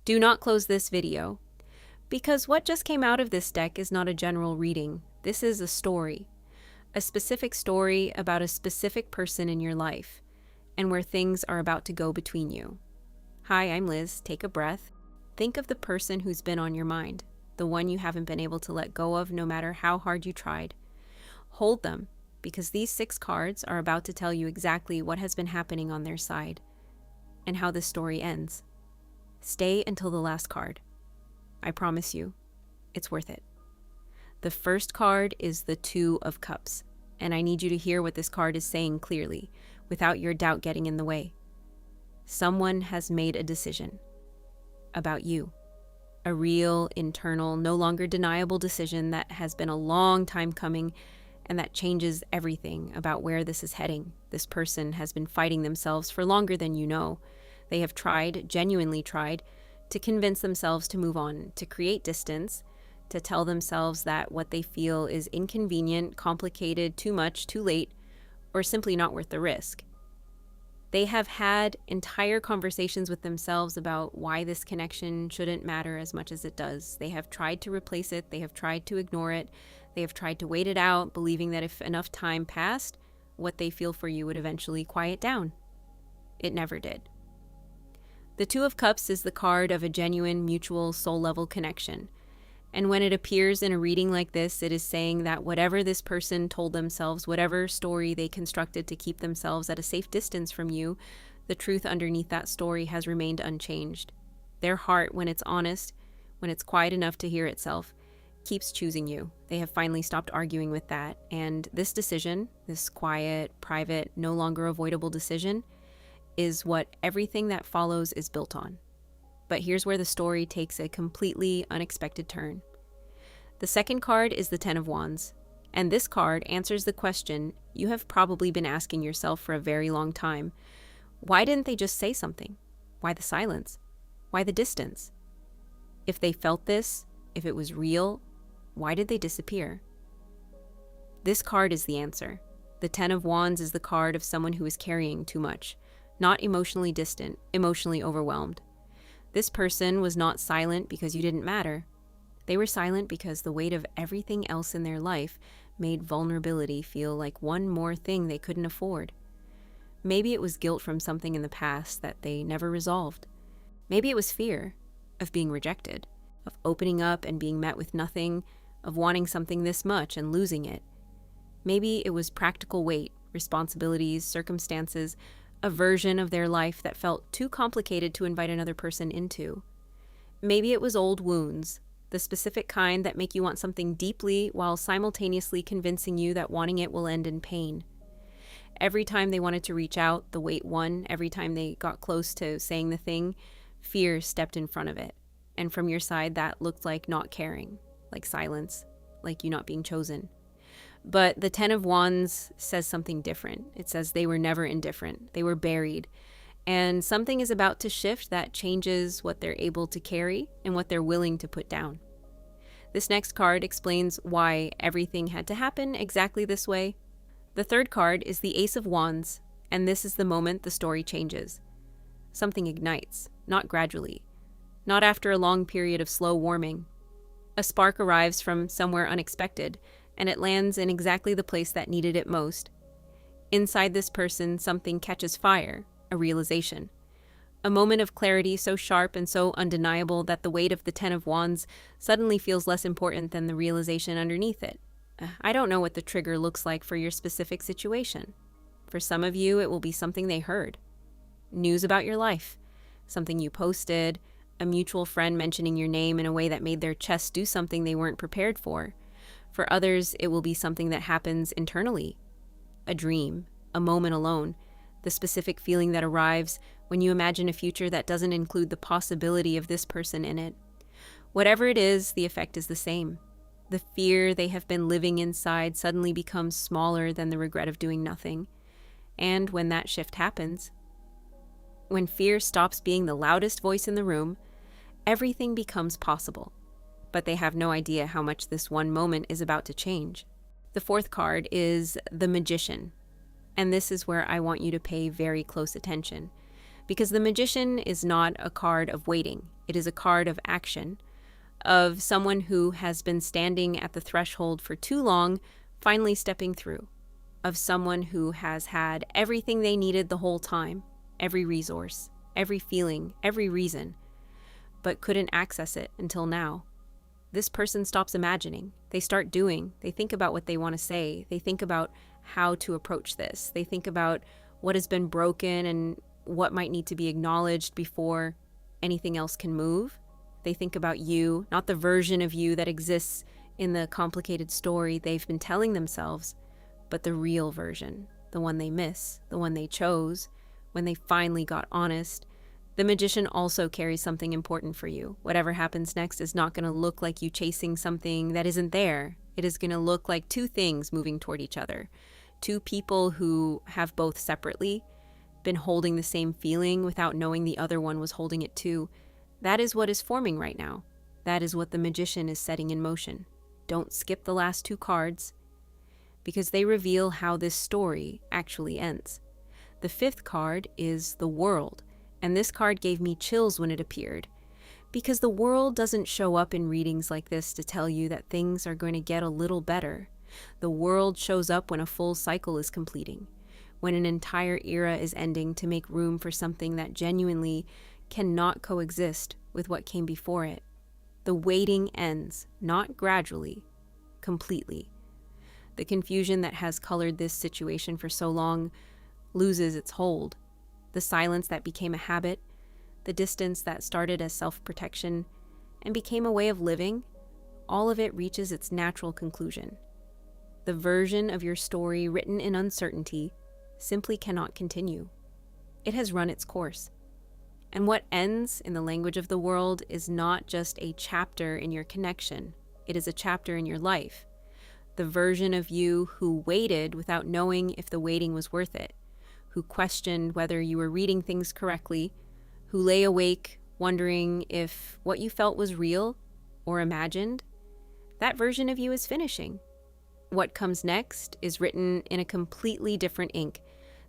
Do not close this video, because what just came out of this deck is not a general reading. This is a story. A specific story about a specific person in your life, and where things are about to go between you. Hi, I'm Liz. Take a breath. Think of the person who's been on your mind, the one you haven't been able to let go of no matter how hard you tried. Hold them, because these 6 cards are about to tell you exactly what has been happening on their side, and how this story ends. Stay until the last card. I promise you, it's worth it. The first card is the 2 of Cups, and I need you to hear what this card is saying clearly, without your doubt getting in the way. Someone has made a decision about you. A real, internal, no longer deniable decision that has been a long time coming, and that changes everything about where this is heading. This person has been fighting themselves for longer than you know. They have tried, genuinely tried, to convince themselves to move on, to create distance, to tell themselves that what they feel is inconvenient, complicated, too much, too late, or simply not worth the risk. They have had entire conversations with themselves about why this connection shouldn't matter as much as it does. They have tried to replace it. They have tried to ignore it. They have tried to wait it out, believing that if enough time passed, what they feel for you would eventually quiet down. It never did. The 2 of Cups is the card of a genuine, mutual, soul-level connection. And when it appears in a reading like this, it is saying that whatever this person told themselves, whatever story they constructed to keep themselves at a safe distance from you, the truth underneath that story has remained unchanged. Their heart, when it's honest, when it's quiet enough to hear itself, keeps choosing you. They have finally stopped arguing with that. And this decision, this quiet, private, no longer avoidable decision, is what everything that follows is built on. But here's where the story takes a completely unexpected turn. The second card is the 10 of Wands, and this card answers the question you have probably been asking yourself for a very long time. Why didn't they just say something? Why the silence? Why the distance? If they felt this, if it was real, why did they disappear? This card is the answer. The 10 of Wands is the card of someone who is carrying too much, not emotionally distant, emotionally overwhelmed. This person was not silent because you didn't matter. They were silent because the weight of everything else in their life made vulnerability feel like one more thing they couldn't afford. Maybe it was guilt from something in the past that they never resolved. Maybe it was fear of being rejected, of opening up and being met with nothing, of wanting something this much and losing it. Maybe it was practical weight, responsibilities, circumstances, a version of their life that felt too complicated to invite another person into. Maybe it was old wounds, the specific kind that make you want something deeply while simultaneously convincing you that wanting it will end in pain. Every time they wanted to reach out, the weight won. Every time they got close to saying the thing, fear stepped in front of it. And from your side, that looked like not caring, like silence, like you not being chosen. But the 10 of Wands says something different. It says they were never indifferent. They were buried. And something is about to shift that changes what they're able to carry and what they're willing to put down. This next card explains why everything had to happen exactly this way. The third card is the Ace of Wands, and this is the moment the story changes. Something ignites, not gradually, not after a long period of slow warming. A spark arrives from somewhere unexpected, and it lands in exactly the place that needed it most. Inside this person, something catches fire, a realization. A moment of clarity so sharp and so undeniable that the weight of the 10 of Wands suddenly feels less important than the realization underneath it. I don't know what the trigger looks like for your specific situation. For some of you, it will be something they heard. News about your life, something you posted, a mutual friend mentioning your name in a way that made their chest do something they weren't prepared for. For others, it will be something that happens internally. A dream, a moment alone, the specific feeling that arrives when you imagine a future that doesn't include the possibility of this person in it. Whatever it is, the effect is the same. The fear they have been living inside suddenly becomes smaller than the regret of doing nothing. And when that shift happens, when fear stops being the loudest voice in the room, everything becomes possible. But they have no idea how much this one moment is about to change. The fourth card is the Magician. And this is where I want you to pay very close attention. Because the Magician is not a card of waiting. It is a card of action, of someone who has been standing at the threshold for too long, finally stepping through, of someone who has had everything they needed the whole time, every resource, every feeling, every reason, but couldn't access it until now. This person stops imagining. They start doing. They think about what they want to say. They think about how to approach this. They think about what has been broken and what might need to be acknowledged before anything else can move. They think about you, not the version of you that exists in the complicated story they've been telling themselves, but the real version, the one they miss, the one they chose, when they finally got honest. The Magician also carries something important for you. Whatever happens next is not going to look like you chasing something that isn't there. It is going to look like two things moving toward each other. Two people who have both separately been holding the same feeling without knowing the other one was holding it too. That is what is forming right now. That is what the Magician is setting in motion. Don't skip the last two cards, because they reveal how this story actually ends. The fifth card is the World, and this card gave me chills when it appeared, because the world doesn't show up in readings like this to tell you that things are going to get a little better. The world shows up when a full cycle is completing, when an entire era is ending to make room for something that genuinely cannot coexist with what came before it. The waiting ends, not gradually, completely. The confusion that has colored this situation for so long loses its hold. The silence that became a habit, the distance that started as self-protection and became a way of living, all of it reaches its natural conclusion. The version of your story written in uncertainty simply cannot continue. It has run its course. And what ends, in the language of the world, is not just a chapter in your connection. It is a chapter in your life. The version of you who waited without knowing if the waiting was worth it, who questioned whether you were reading things correctly, who lay awake wondering if what you felt was real or imagined, that version of you is finishing. What comes next is written in a completely different ink.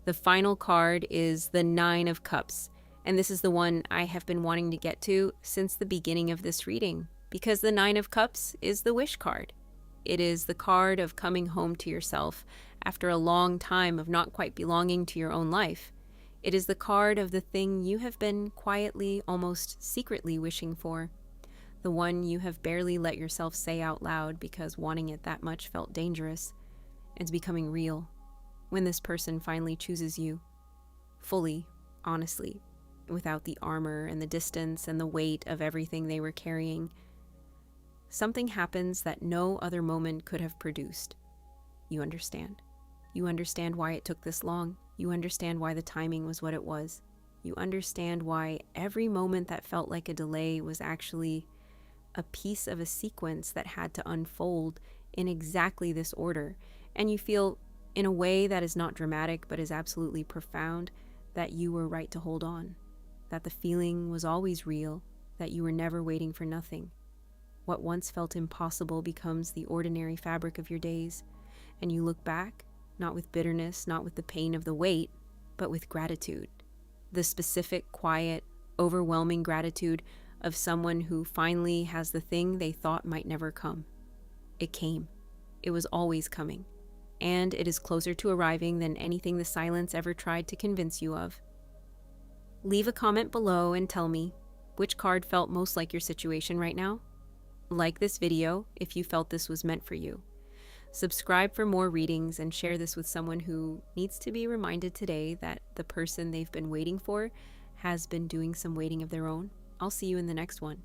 The final card is the Nine of Cups, and this is the one I have been wanting to get to since the beginning of this reading, because the Nine of Cups is the wish card. It is the card of coming home to yourself after a long time of not quite belonging to your own life. It is the card of the thing you have been quietly, almost secretly wishing for, the one you have barely let yourself say out loud because wanting it that much felt dangerous. It's becoming real when this person finally chooses you, fully, honestly, without the armor and the distance and the weight of everything they were carrying. Something happens that no other moment could have produced. You understand. You understand why it took this long. You understand why the timing was what it was. You understand why every moment that felt like a delay was actually a piece of a sequence that had to unfold in exactly this order. And you feel, in a way that is not dramatic but is absolutely profound, that you were right to hold on, that the feeling was always real, that you were never waiting for nothing. What once felt impossible becomes the ordinary fabric of your days, and you look back, not with bitterness, not with the pain of the wait, but with gratitude. The specific, quiet, overwhelming gratitude of someone who finally has the thing they thought might never come. It came. It was always coming. And it is closer to arriving than anything the silence ever tried to convince you of. Leave a comment below and tell me which card felt most like your situation right now. Like this video if you felt this was meant for you. Subscribe for more readings and share this with someone who needs to be reminded today that the person they've been waiting for has been doing some waiting of their own. I'll see you in the next one.